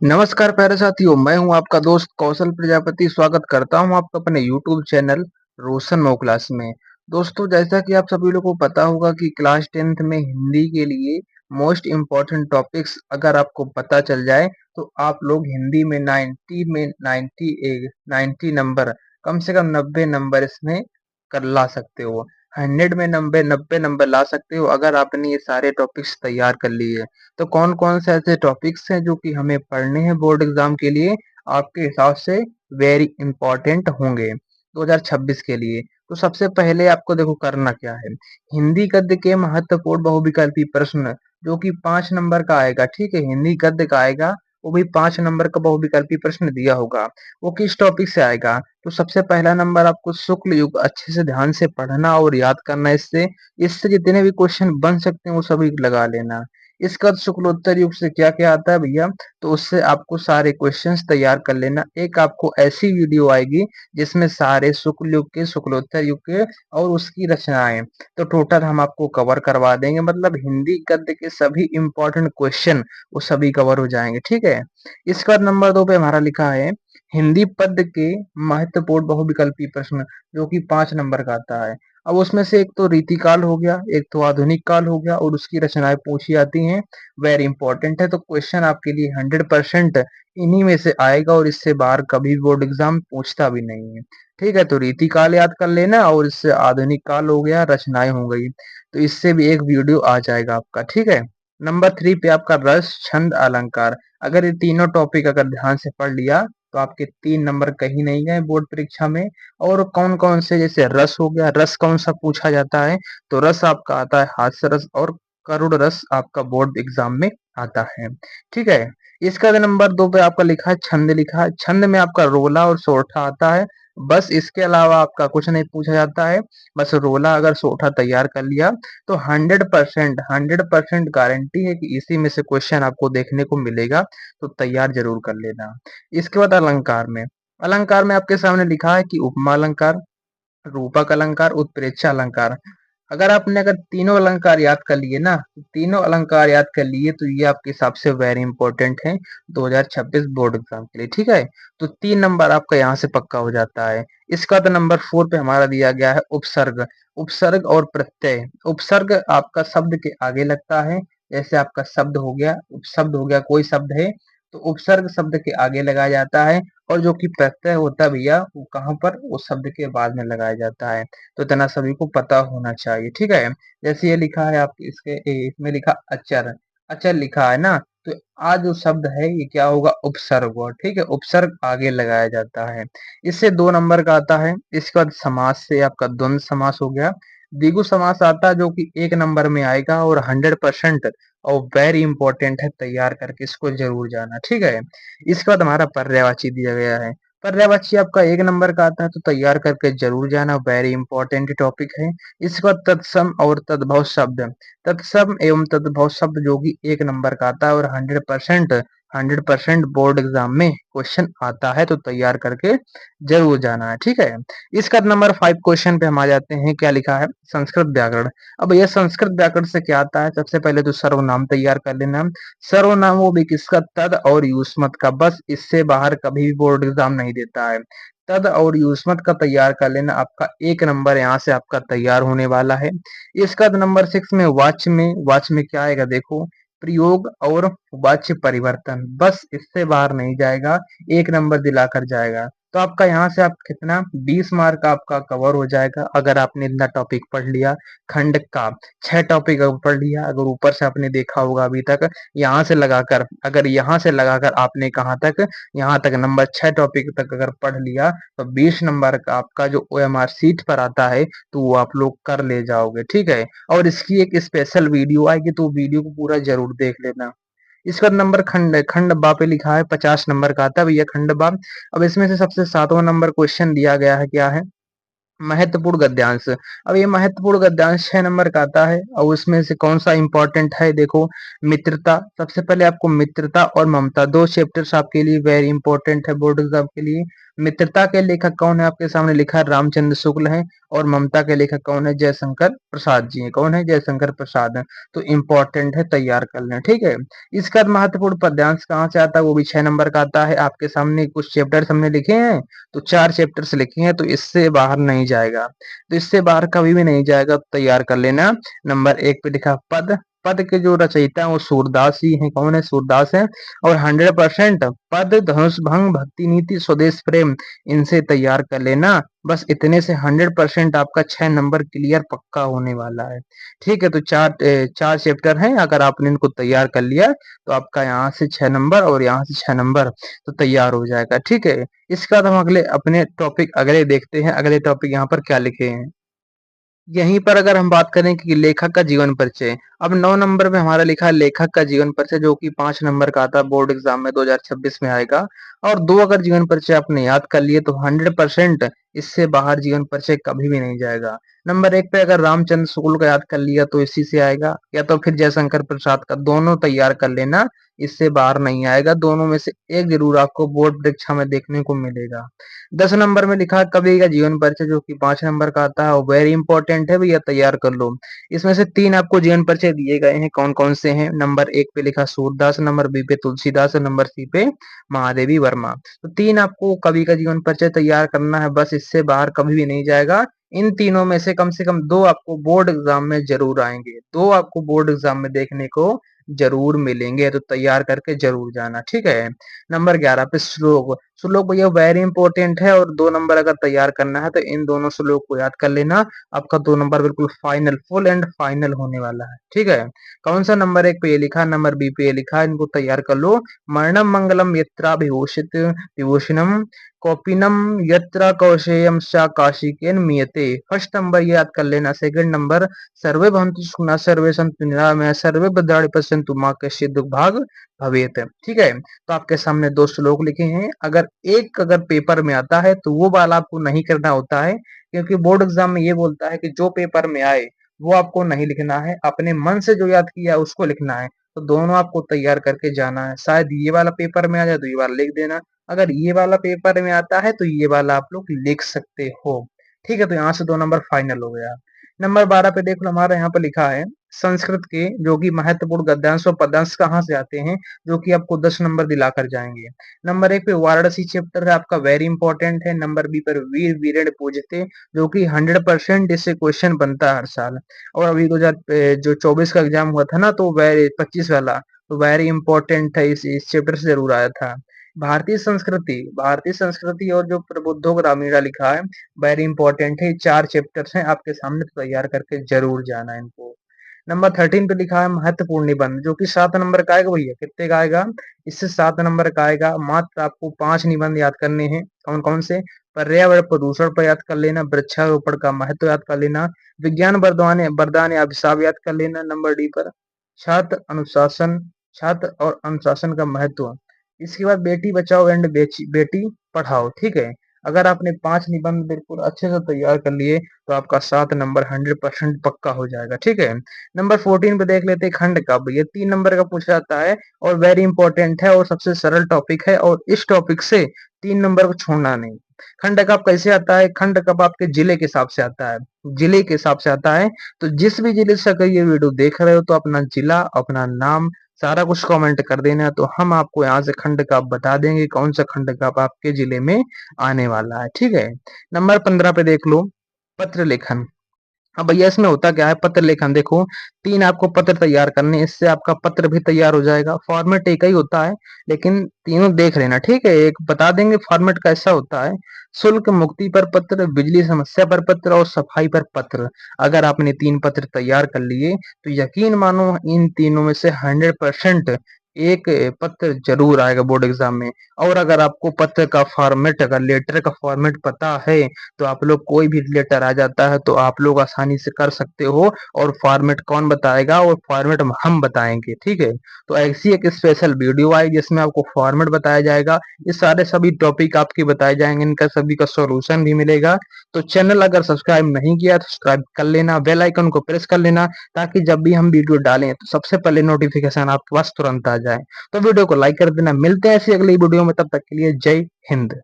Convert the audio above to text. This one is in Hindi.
नमस्कार प्यारे साथियों, मैं हूं आपका दोस्त कौशल प्रजापति। स्वागत करता हूं आपका अपने यूट्यूब चैनल रोशन मो क्लास में। दोस्तों, जैसा कि आप सभी लोगों को पता होगा कि क्लास 10th में हिंदी के लिए मोस्ट इम्पोर्टेंट टॉपिक्स अगर आपको पता चल जाए तो आप लोग हिंदी में 90 नंबर, कम से कम 90 नंबर इसमें कर ला सकते हो। 100 में 90 नंबर ला सकते हो अगर आपने ये सारे टॉपिक्स तैयार कर लिए। तो कौन-कौन से ऐसे टॉपिक्स हैं जो कि हमें पढ़ने हैं बोर्ड एग्जाम के लिए, आपके हिसाब से वेरी इंपॉर्टेंट होंगे 2026 के लिए। तो सबसे पहले आपको देखो करना क्या है, हिंदी गद्य के महत्वपूर्ण बहुविकल्पी प्रश्न जो कि 5 नंबर का आएगा, ठीक है? हिंदी गद्य का आएगा, वो भी 5 नंबर का बहुविकल्पी प्रश्न दिया होगा। वो किस टॉपिक से आएगा? तो सबसे पहला नंबर आपको शुक्ल युग अच्छे से ध्यान से पढ़ना और याद करना इससे। इससे जितने भी क्वेश्चन बन सकते हैं वो सभी लगा लेना। इसके बाद शुक्लोत्तर युग से क्या-क्या आता है भैया, तो उससे आपको सारे क्वेश्चंस तैयार कर लेना। एक आपको ऐसी वीडियो आएगी जिसमें सारे शुक्ल युग के, शुक्लोत्तर युग के और उसकी रचनाएँ, तो टोटल हम आपको कवर करवा देंगे। मतलब हिंदी गद्य के सभी इम्पोर्टेंट क्वेश्चन वो सभी कवर हो जाएँगे, ठीक है? इसके बाद नंबर 2 पे हमारा लिखा है हिंदी पद्य के महत्वपूर्ण बहुविकल्पी प्रश्न जो कि 5 नंबर का आता है। अब उसमें से एक तो रीतिकाल हो गया, एक तो आधुनिक काल हो गया और उसकी रचनाएँ पूछी जाती हैं, वेरी इंपॉर्टेंट है। तो क्वेश्चन आपके लिए 100% इन्हीं में से आएगा और इससे बाहर कभी बोर्ड एग्जाम पूछता भी नहीं है। ठीक है, तो रीतिकाल याद कर लेना और इससे आधुनिक काल हो गया, रचनाएँ हो गई। तो इससे भी एक वीडियो आ जाएगा आपका, ठीक है? नंबर 3 पे आपका रस, छंद, अलंकार। अगर ये तीनों टॉपिक अगर ध्यान से पढ़ लिया तो आपके 3 नंबर कहीं नहीं गए बोर्ड परीक्षा में। और कौन-कौन से, जैसे रस हो गया, रस कौन-सा पूछा जाता है? तो रस आपका आता है हास्य रस और करुण रस आपका बोर्ड एग्जाम में आता है। ठीक है? इसका नंबर 2 पे आपका लिखा है छंद लिखा है। छंद में आपका रोला और सोरठा आता है। बस इसके अलावा आपका कुछ नहीं पूछा जाता है। बस रोला अगर सोरठा तैयार कर लिया तो 100% गारंटी है कि इसी में से क्वेश्चन आपको देखने को मिलेगा, तो तैयार ज़रूर कर लेना। इसके बाद अलंकार में आपके सामने लिखा है कि उपमा अलंकार, रूपक अलंकार, उत्प्रेक्षा अलंकार। अगर तीनों अलंकार याद कर लिए ना, तो तीनों अलंकार याद कर लिए तो ये आपके हिसाब से वेरी इंपॉर्टेंट है 2026 बोर्ड एग्जाम के लिए, ठीक है? तो 3 नंबर आपका यहाँ से पक्का हो जाता है। इसका तो नंबर 4 पे हमारा दिया गया है उपसर्ग। उपसर्ग और प्रत्यय। उपसर्ग आपका शब्द के आगे लगता है, जैसे आपका शब्द हो गया, उपशब्द हो गया, कोई शब्द है तो उपसर्ग शब्द के आगे लगाया जाता है। और जो कि प्रत्यय होता है भैया, वो कहाँ पर? उस शब्द के बाद में लगाया जाता है। तो इतना सभी को पता होना चाहिए, ठीक है? जैसे ये लिखा है आप इसमें लिखा अचर, अचर लिखा है ना, तो आ जो शब्द है ये क्या होगा? उपसर्ग हुआ, ठीक है? उपसर्ग आगे लगाया जाता है। इससे 2 नंबर का आता है। इसके बाद समास से आपका द्वंद्व समास हो गया। द्विगु समास आता है जो कि 1 नंबर में आएगा और 100% और वेरी इंपॉर्टेंट है, तैयार करके इसको जरूर जाना, ठीक है? इसके बाद हमारा पर्यायवाची दिया गया है। पर्यायवाची आपका 1 नंबर का आता है, तो तैयार करके ज़रूर जाना, वेरी इंपॉर्टेंट टॉपिक है। इसके बाद तत्सम और तद्भव शब्द। तत्सम एवं तद्भव शब्द जो कि 1 नंबर का आता है और 100% बोर्ड एग्जाम में क्वेश्चन आता है, तो तैयार करके ज़रूर जाना है, ठीक है? इसका नंबर 5 क्वेश्चन पे हम आ जाते हैं, क्या लिखा है? संस्कृत व्याकरण। अब ये संस्कृत व्याकरण से क्या आता है? सबसे पहले तो सर्वनाम तैयार कर लेना। सर्वनाम वो भी किसका? तद और युष्मत का। बस इससे बाहर कभी भी बोर्ड एग्जाम नहीं देता है। तद और युष्मत का तैयार कर लेना, आपका 1 नंबर यहाँ से आपका तैयार होने वाला है। इसका नंबर 6 में वाच्य में क्या आएगा देखो? प्रयोग और वाच्य परिवर्तन। बस इससे बाहर नहीं जाएगा, 1 नंबर दिलाकर जाएगा। तो आपका यहाँ से आप कितना 20 मार्क आपका कवर हो जाएगा अगर आपने इतना टॉपिक पढ़ लिया। खंड का 6 टॉपिक अगर पढ़ लिया, अगर ऊपर से आपने देखा होगा अभी तक, यहाँ से लगाकर, अगर यहाँ से लगाकर आपने कहाँ तक, यहाँ तक नंबर 6 टॉपिक तक अगर पढ़ लिया तो 20 नंबर का आपका जो ओएमआर सीट पर आता है तो वो आप लोग कर ले जाओगे, ठीक है? और इसकी एक स्पेशल वीडियो आएगी, तो वीडियो को पूरा जरूर देख लेना। इसका नंबर खंड बा पे लिखा है, 50 नंबर का आता है भैया खंड बा। अब इसमें से सबसे 7वां नंबर क्वेश्चन दिया गया है, क्या है? महत्वपूर्ण गद्यांश। अब ये महत्वपूर्ण गद्यांश 6 नंबर का आता है और उसमें से कौन सा इंपॉर्टेंट है देखो? मित्रता। सबसे पहले आपको मित्रता और ममता 2 चैप्टर्स आपके लिए वेरी इंपॉर्टेंट है बोर्ड एग्जाम के लिए। मित्रता के लेखक कौन है? आपके सामने लिखा है रामचंद्र शुक्ल हैं। और ममता के लेखक कौन है? जयशंकर प्रसाद जी हैं। कौन है? जयशंकर प्रसाद हैं। तो इम्पोर्टेंट है, तैयार कर लें, ठीक है। इसका महत्वपूर्ण पद्यांश कहाँ से आता है? वो भी 6 नंबर का आता है। आपके सामने कुछ चैप्टर्स हमने लिखे हैं, तो 4 चैप्टर्स लिखे हैं, तो इससे बाहर नहीं जाएगा। तो इससे बाहर कभी भी नहीं जाएगा, तो तैयार कर लेना। नंबर 1 पे लिखा पद। पद के जो रचयिता है वो सूरदास ही हैं। कौन है? सूरदास है। और 100% पद, धनुष भंग, भक्ति नीति, स्वदेश प्रेम, इनसे तैयार कर लेना। बस इतने से 100% आपका 6 नंबर क्लियर पक्का होने वाला है, ठीक है। तो चार चैप्टर हैं, अगर आपने इनको तैयार कर लिया तो आपका यहाँ से 6 नंबर और यहाँ से 6 नंबर तो तैयार हो जाएगा, ठीक है। इसके बाद हम अगले अपने टॉपिक अगले देखते हैं। अगले टॉपिक यहाँ पर क्या लिखे हैं। यहीं पर अगर हम बात करें कि लेखक का जीवन परिचय, अब 9 नंबर पे हमारा लिखा है लेखक का जीवन परिचय, जो कि 5 नंबर का आता है, बोर्ड एग्जाम में 2026 में आएगा। और 2 अगर जीवन परिचय आपने याद कर लिए तो 100% इससे बाहर जीवन परिचय कभी भी नहीं जाएगा। नंबर 1 पे अगर रामचंद्र शुक्ल का याद कर लिया तो इसी से आएगा, या तो फिर जयशंकर प्रसाद का, दोनों तैयार कर लेना, इससे बाहर नहीं आएगा। दोनों में से एक जरूर आपको बोर्ड परीक्षा में देखने को मिलेगा। 10 नंबर में लिखा है कवि का जीवन परिचय, जो कि 5 नंबर का आता है, और वेरी इंपॉर्टेंट है भैया, तैयार कर लो। इसमें से 3 आपको जीवन परिचय दिए गए हैं, कौन कौन से हैं? नंबर 1 पे लिखा सूरदास, नंबर बी पे तुलसीदास और नंबर सी पे महादेवी वर्मा। तो 3 आपको कवि का जीवन परिचय तैयार करना है, बस इससे बाहर कभी भी नहीं जाएगा। इन तीनों में से कम 2 आपको बोर्ड एग्जाम में जरूर आएंगे, 2 आपको बोर्ड एग्जाम में देखने को जरूर मिलेंगे, तो तैयार करके जरूर जाना, ठीक है। नंबर 11 पे श्लोक। श्लोक भैया वेरी इंपॉर्टेंट है, और 2 नंबर अगर तैयार करना है तो इन दोनों श्लोक को याद कर लेना। आपका 2 नंबर बिल्कुल फाइनल, फुल एंड फाइनल होने वाला है, ठीक है। कौन सा? नंबर 1 पे ये लिखा, नंबर बी पे ये लिखा, इनको तैयार कर लो। मरणम मंगलम यत्रा विभूषित विभूषणम कौपिनम यत्र कौशेयम सा काशिकेन मियते। फर्स्ट नंबर ये याद कर लेना। सेकंड नंबर सर्वे भवन्तु सुखिनः सर्वे सन्तु निरामयाः सर्वे भद्राणि पश्यन्तु मा कश्चित् दुर्भाग् भवेत्, ठीक है। तो आपके सामने 2 श्लोक लिखे हैं। अगर पेपर में आता है तो वो वाला आपको नहीं करना होता है, क्योंकि बोर्ड एग्जाम में ये बोलता है कि जो पेपर में आए वो आपको नहीं लिखना है, अपने मन से जो याद किया है उसको लिखना है। तो दोनों आपको तैयार करके जाना है। शायद ये वाला पेपर में आ जाए तो ये वाला लिख देना, अगर ये वाला पेपर में आता है तो ये वाला आप लोग लिख सकते हो, ठीक है। तो यहाँ से 2 नंबर फाइनल हो गया। नंबर 12 पे देख लो, हमारा यहाँ पर लिखा है संस्कृत के जो कि महत्वपूर्ण गद्यांश और पद्यांश कहाँ से आते हैं, जो कि आपको 10 नंबर दिलाकर जाएंगे। नंबर 1 पे वाराणसी चैप्टर है आपका, वेरी इंपॉर्टेंट है। नंबर बी पर वीर वीरेण पूजते, जो कि 100% इससे क्वेश्चन बनता है हर साल। और अभी 2024 का एग्जाम हुआ था ना, तो वेरी 25 वाला, तो वेरी इंपॉर्टेंट है, इस चैप्टर से जरूर आया था। भारतीय संस्कृति और जो प्रबुद्धों ग्रामीणा लिखा है, वेरी इंपॉर्टेंट है। 4 चैप्टर्स हैं आपके सामने, तो तैयार करके जरूर जाना इनको। नंबर 13 पे लिखा है महत्वपूर्ण निबंध, जो कि 7 नंबर का आएगा भैया। कितने का आएगा? इससे 7 नंबर का आएगा। मात्र आपको 5 निबंध याद करने हैं। कौन कौन से? पर्यावरण प्रदूषण पर याद कर लेना, वृक्षारोपण का महत्व याद कर लेना, विज्ञान वरदान वरदान या अभिशाप याद कर लेना। नंबर डी पर छात्र और अनुशासन का महत्व। इसके बाद बेटी बचाओ एंड बेटी पढ़ाओ, ठीक है। अगर आपने 5 निबंध बिल्कुल अच्छे से तैयार कर लिए तो आपका 7 नंबर 100% पक्का हो जाएगा, ठीक है। नंबर 14 पे देख लेते हैं खंड का। ये 3 नंबर का पूछा जाता है और वेरी इंपॉर्टेंट है और सबसे सरल टॉपिक है, और इस टॉपिक से 3 नंबर को छोड़ना नहीं। खंड कब कैसे आता है? खंड कब आपके जिले के हिसाब से आता है, जिले के हिसाब से आता है। तो जिस भी जिले से अगर ये वीडियो देख रहे हो तो अपना जिला, अपना नाम, सारा कुछ कमेंट कर देना, तो हम आपको यहाँ से खंड का बता देंगे कौन सा खंड का आपके जिले में आने वाला है, ठीक है। नंबर 15 पे देख लो पत्र लेखन। अब भैया इसमें होता क्या है? पत्र लेखन देखो, 3 आपको पत्र तैयार करने हैं, इससे आपका पत्र भी तैयार हो जाएगा। फॉर्मेट एक ही होता है, लेकिन तीनों देख लेना, ठीक है। एक बता देंगे फॉर्मेट कैसा होता है। शुल्क मुक्ति पर पत्र, बिजली समस्या पर पत्र और सफाई पर पत्र। अगर आपने 3 पत्र तैयार कर लिए तो यकीन मानो इन तीनों में से 100% एक पत्र जरूर आएगा बोर्ड एग्जाम में। और अगर आपको पत्र का फॉर्मेट, अगर लेटर का फॉर्मेट पता है तो आप लोग कोई भी लेटर आ जाता है तो आप लोग आसानी से कर सकते हो। और फॉर्मेट कौन बताएगा? और फॉर्मेट हम बताएंगे, ठीक है। तो ऐसी एक स्पेशल वीडियो आई जिसमें आपको फॉर्मेट बताया जाएगा, ये सारे सभी टॉपिक आपके बताए जाएंगे, इनका सभी का सॉल्यूशन भी मिलेगा। तो चैनल अगर सब्सक्राइब नहीं किया तो सब्सक्राइब कर लेना, बेल आइकन को प्रेस कर लेना, ताकि जब भी हम वीडियो डालें तो सबसे पहले नोटिफिकेशन आपके पास तुरंत आ जाए। तो वीडियो को लाइक कर देना। मिलते हैं ऐसी अगली वीडियो में, तब तक के लिए जय हिंद।